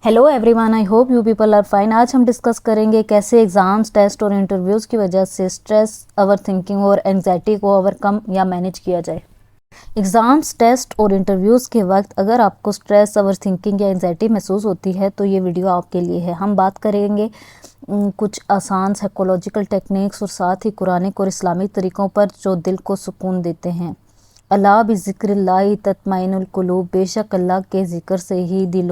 Hello everyone, I hope you people are fine. आज हम discuss करेंगे कैसे एग्ज़ाम्स, टेस्ट और इंटरव्यूज़ की वजह से स्ट्रेस, ओवर थिंकिंग और एंग्जाइटी को ओवरकम या मैनेज किया जाए। एग्ज़ाम्स, टेस्ट और इंटरव्यूज़ के वक्त अगर आपको स्ट्रेस, ओवर थिंकिंग या एंग्जाइटी महसूस होती है तो ये वीडियो आपके लिए है। हम बात करेंगे कुछ आसान साइकोलॉजिकल टेक्निक्स और साथ ही कुरानिक और इस्लामिक तरीक़ों पर जो दिल को सुकून देते हैं। अला बिज़िक्रिल्लाहि तत्माइनुल कुलूब, बेशक अल्लाह के ज़िक्र से ही दिल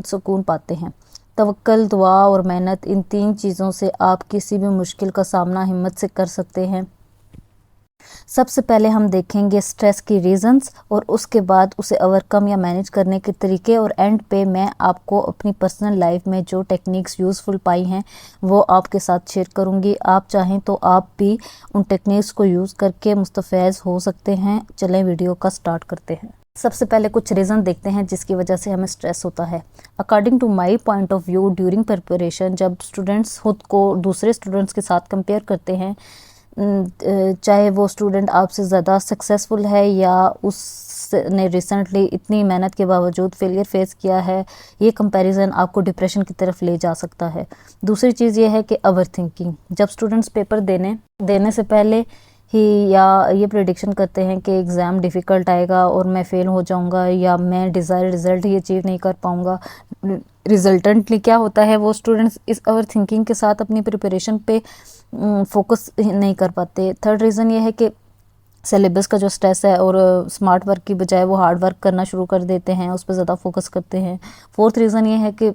सुकून पाते हैं। तवक्कल, दुआ और मेहनत, इन तीन चीज़ों से आप किसी भी मुश्किल का सामना हिम्मत से कर सकते हैं। सबसे पहले हम देखेंगे स्ट्रेस की रीज़न्स और उसके बाद उसे ओवरकम या मैनेज करने के तरीके, और एंड पे मैं आपको अपनी पर्सनल लाइफ में जो टेक्निक्स यूज़फुल पाई हैं वो आपके साथ शेयर करूंगी। आप चाहें तो आप भी उन टेक्निक्स को यूज़ करके मुस्तफ़ैज़ हो सकते हैं। चलें वीडियो का स्टार्ट करते हैं। सबसे पहले कुछ रीज़न देखते हैं जिसकी वजह से हमें स्ट्रेस होता है। According to my point of view, during preparation, जब स्टूडेंट्स खुद को दूसरे स्टूडेंट्स के साथ कंपेयर करते हैं, चाहे वो स्टूडेंट आपसे ज़्यादा सक्सेसफुल है या उसने रिसेंटली इतनी मेहनत के बावजूद फेलियर फेस किया है, ये कंपैरिजन आपको डिप्रेशन की तरफ ले जा सकता है। दूसरी चीज़ ये है कि ओवर थिंकिंग, जब स्टूडेंट्स पेपर देने से पहले ही या ये प्रेडिक्शन करते हैं कि एग्ज़ाम डिफ़िकल्ट आएगा और मैं फ़ेल हो जाऊंगा या मैं डिज़ायर रिज़ल्ट ही अचीव नहीं कर पाऊंगा। रिजल्टेंटली क्या होता है, वो स्टूडेंट्स इस ओवर थिंकिंग के साथ अपनी प्रिपरेशन पे फोकस नहीं कर पाते। थर्ड रीज़न ये है कि सिलेबस का जो स्ट्रेस है और स्मार्ट वर्क की बजाय वो हार्ड वर्क करना शुरू कर देते हैं, उस पर ज़्यादा फोकस करते हैं। फोर्थ रीज़न ये है कि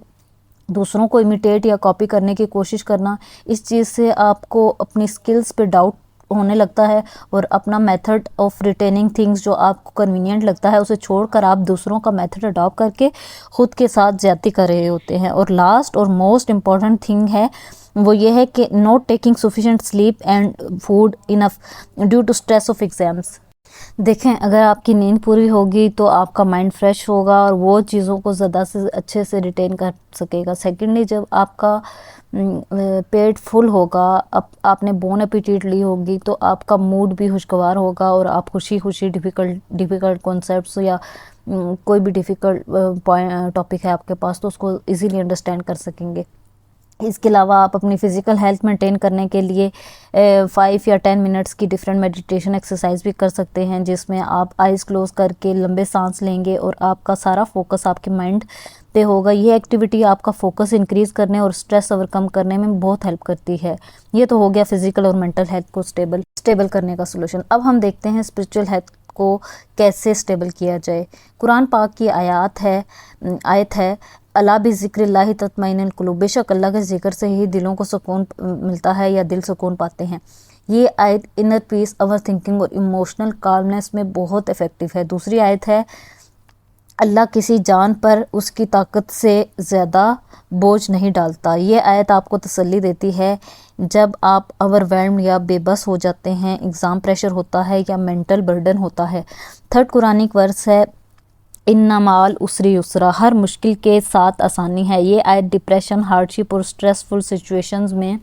दूसरों को इमिटेट या कॉपी करने की कोशिश करना, इस चीज़ से आपको अपनी स्किल्स पे डाउट होने लगता है और अपना मेथड ऑफ रिटेनिंग थिंग्स जो आपको कन्वीनियंट लगता है उसे छोड़कर आप दूसरों का मेथड अडॉप्ट करके खुद के साथ ज्यादती कर रहे होते हैं। और लास्ट और मोस्ट इम्पॉर्टेंट थिंग है वो ये है कि not taking sufficient sleep and food enough due to stress of exams. देखें, अगर आपकी नींद पूरी होगी तो आपका माइंड फ्रेश होगा और वो चीज़ों को ज़्यादा से अच्छे से रिटेन कर सकेगा। सेकेंडली, जब आपका पेट फुल होगा, आपने बोन एपिटाइट ली होगी तो आपका मूड भी खुशगवार होगा और आप खुशी खुशी डिफ़िकल्ट कॉन्सेप्ट्स या कोई भी डिफ़िकल्ट टॉपिक है आपके पास तो उसको इजीली अंडरस्टैंड कर सकेंगे। इसके अलावा आप अपनी फ़िज़िकल हेल्थ मेंटेन करने के लिए 5 या 10 मिनट्स की डिफरेंट मेडिटेशन एक्सरसाइज भी कर सकते हैं, जिसमें आप आइज़ क्लोज करके लंबे सांस लेंगे और आपका सारा फोकस आपके माइंड पे होगा। ये एक्टिविटी आपका फोकस इंक्रीज़ करने और स्ट्रेस ओवरकम करने में बहुत हेल्प करती है। ये तो हो गया फिज़िकल और मेंटल हेल्थ को स्टेबल करने का सोल्यूशन। अब हम देखते हैं स्पिरिचुअल हेल्थ को कैसे स्टेबल किया जाए। कुरान पाक की आयत है अला बिज़िक्रिल्लाहि तत्माइनुल कुलूब, बेशक अल्लाह के जिक्र से ही दिलों को सुकून मिलता है या दिल सुकून पाते हैं। ये आयत इनर पीस, ओवर थिंकिंग और इमोशनल काल्मनेस में बहुत इफ़ेक्टिव है। दूसरी आयत है अल्लाह किसी जान पर उसकी ताकत से ज़्यादा बोझ नहीं डालता। ये आयत आपको तसल्ली देती है जब आप ओवरवेल्म्ड या बेबस हो जाते हैं, एग्ज़ाम प्रेशर होता है या मेंटल बर्डन होता है। थर्ड कुरानिक वर्स है इन्ना माल उसरी युसरा, हर मुश्किल के साथ आसानी है। ये आयत डिप्रेशन, हार्डशिप और स्ट्रेसफुल सिचुएशंस में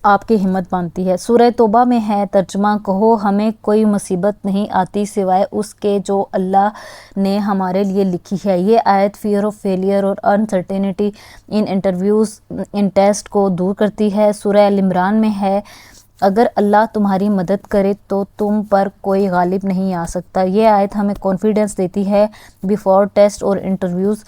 आपकी हिम्मत बांधती है। सूरह तौबा में है तर्जुमा, कहो हमें कोई मुसीबत नहीं आती सिवाय उसके जो अल्लाह ने हमारे लिए लिखी है। ये आयत फियर ऑफ फेलियर और अनसर्टेनिटी इन इंटरव्यूज़, इन टेस्ट को दूर करती है। सूरह अल इमरान में है अगर अल्लाह तुम्हारी मदद करे तो तुम पर कोई गालिब नहीं आ सकता। ये आयत हमें कॉन्फिडेंस देती है बिफोर टेस्ट और इंटरव्यूज़,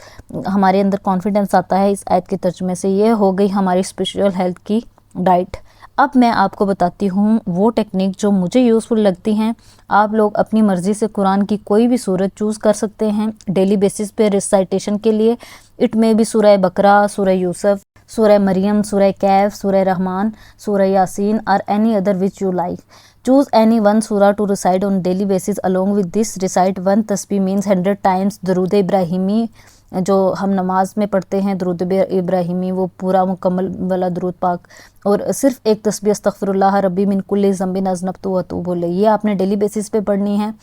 हमारे अंदर कॉन्फिडेंस आता है इस आयत के तर्जुमे से। ये हो गई हमारी स्पिरिचुअल हेल्थ की डाइट। अब मैं आपको बताती हूँ वो टेक्निक जो मुझे यूज़फुल लगती हैं। आप लोग अपनी मर्ज़ी से कुरान की कोई भी सूरत चूज़ कर सकते हैं डेली बेसिस पे रिसाइटेशन के लिए। इट में भी सूरह बकरा, सूरह यूसुफ, सूरह मरियम, सूरह कैफ, सूरह रहमान, सूरह यासीन और any other which you like. Choose any one सूरा to recite on daily basis. Along with this recite one तस्बीह मीन्स 100 टाइम्स दरूद इब्राहिमी, जो हम नमाज में पढ़ते हैं दरूद इब्राहिमी, वो पूरा मुकम्मल वाला दरूद पाक, और सिर्फ एक तस्बीह अस्तगफिरुल्लाह रब्बी मिन कुल्ली ज़ंबिन अज़नबतु व अतूबु इलैह। ये आपने डेली बेसिस पे पढ़नी है।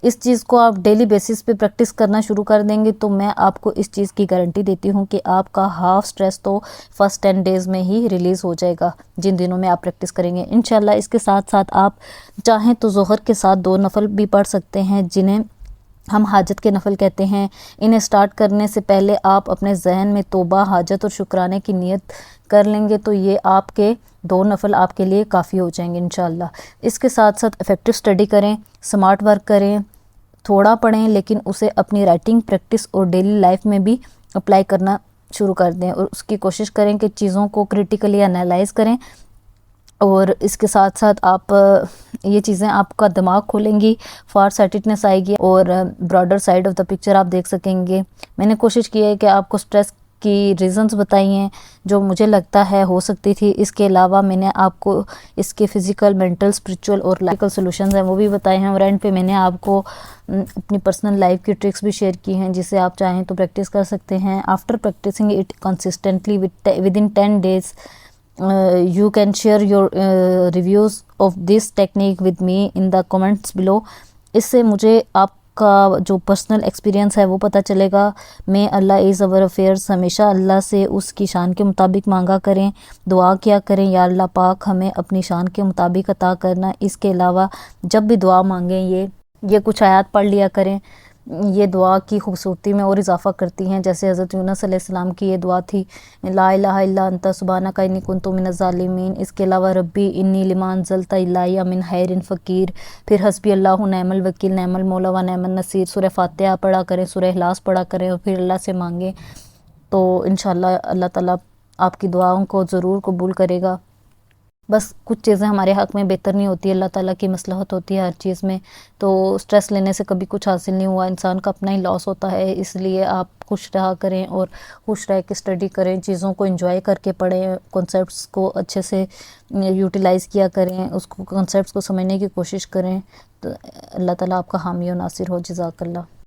इस चीज़ को आप डेली बेसिस पे प्रैक्टिस करना शुरू कर देंगे तो मैं आपको इस चीज़ की गारंटी देती हूँ कि आपका हाफ स्ट्रेस तो फर्स्ट 10 डेज़ में ही रिलीज़ हो जाएगा, जिन दिनों में आप प्रैक्टिस करेंगे इंशाल्लाह। इसके साथ साथ आप चाहें तो ज़ोहर के साथ 2 नफल भी पढ़ सकते हैं, जिन्हें ہم حاجت کے نفل کہتے ہیں. انہیں سٹارٹ کرنے سے پہلے آپ اپنے ذہن میں توبہ، حاجت اور شکرانے کی نیت کر لیں گے تو یہ آپ کے 2 نفل آپ کے لیے کافی ہو جائیں گے انشاءاللہ. اس کے ساتھ ساتھ افیکٹو اسٹڈی کریں، سمارٹ ورک کریں، تھوڑا پڑھیں لیکن اسے اپنی رائٹنگ پریکٹس اور ڈیلی لائف میں بھی اپلائی کرنا شروع کر دیں، اور اس کی کوشش کریں کہ چیزوں کو کریٹیکلی انالائز کریں. اور اس کے ساتھ ساتھ آپ یہ چیزیں آپ کا دماغ کھولیں گی، فار سائٹڈنس آئے گی اور broader side of the picture آپ دیکھ سکیں گے. میں نے کوشش کی ہے کہ آپ کو سٹریس کی ریزنز بتائی ہیں جو مجھے لگتا ہے ہو سکتی تھی. اس کے علاوہ میں نے آپ کو اس کے فزیکل، مینٹل، اسپریچول اور لائفل سولوشنز ہیں وہ بھی بتائے ہیں، اور اینڈ پہ میں نے آپ کو اپنی پرسنل لائف کی ٹرکس بھی شیئر کی ہیں جسے آپ چاہیں تو پریکٹس کر سکتے ہیں. After practicing it consistently within 10 days you can share your reviews of this technique with me in the comments below. اس سے مجھے آپ کا جو پرسنل ایکسپیرینس ہے وہ پتہ چلے گا. میں اللہ از اور افیئرس ہمیشہ اللہ سے اس کی شان کے مطابق مانگا کریں، دعا کیا کریں یا اللہ پاک ہمیں اپنی شان کے مطابق عطا کرنا. اس کے علاوہ جب بھی دعا مانگیں یہ کچھ آیات پڑھ لیا کریں، یہ دعا کی خوبصورتی میں اور اضافہ کرتی ہیں. جیسے حضرت یونس علیہ السلام کی یہ دعا تھی، لا الہ الا انت سبحانک انی کنت من الظالمین. اس کے علاوہ ربی انی لما انزلت الی من خیر فقیر. پھر حسبی اللہ نعم الوکیل نعم المولا و نعم النصیر. سورہ فاتحہ پڑھا کریں، سورہ اخلاص پڑھا کریں اور پھر اللہ سے مانگیں تو انشاءاللہ اللہ تعالیٰ آپ کی دعاؤں کو ضرور قبول کرے گا. بس کچھ چیزیں ہمارے حق میں بہتر نہیں ہوتی، اللہ تعالیٰ کی مصلحت ہوتی ہے ہر چیز میں. تو سٹریس لینے سے کبھی کچھ حاصل نہیں ہوا، انسان کا اپنا ہی لاس ہوتا ہے. اس لیے آپ خوش رہا کریں اور خوش رہ کے اسٹڈی کریں، چیزوں کو انجوائے کر کے پڑھیں، کنسیپٹس کو اچھے سے یوٹیلائز کیا کریں، اس کو کنسیپٹس کو سمجھنے کی کوشش کریں. تو اللہ تعالیٰ آپ کا حامی و ناصر ہو. جزاک اللہ.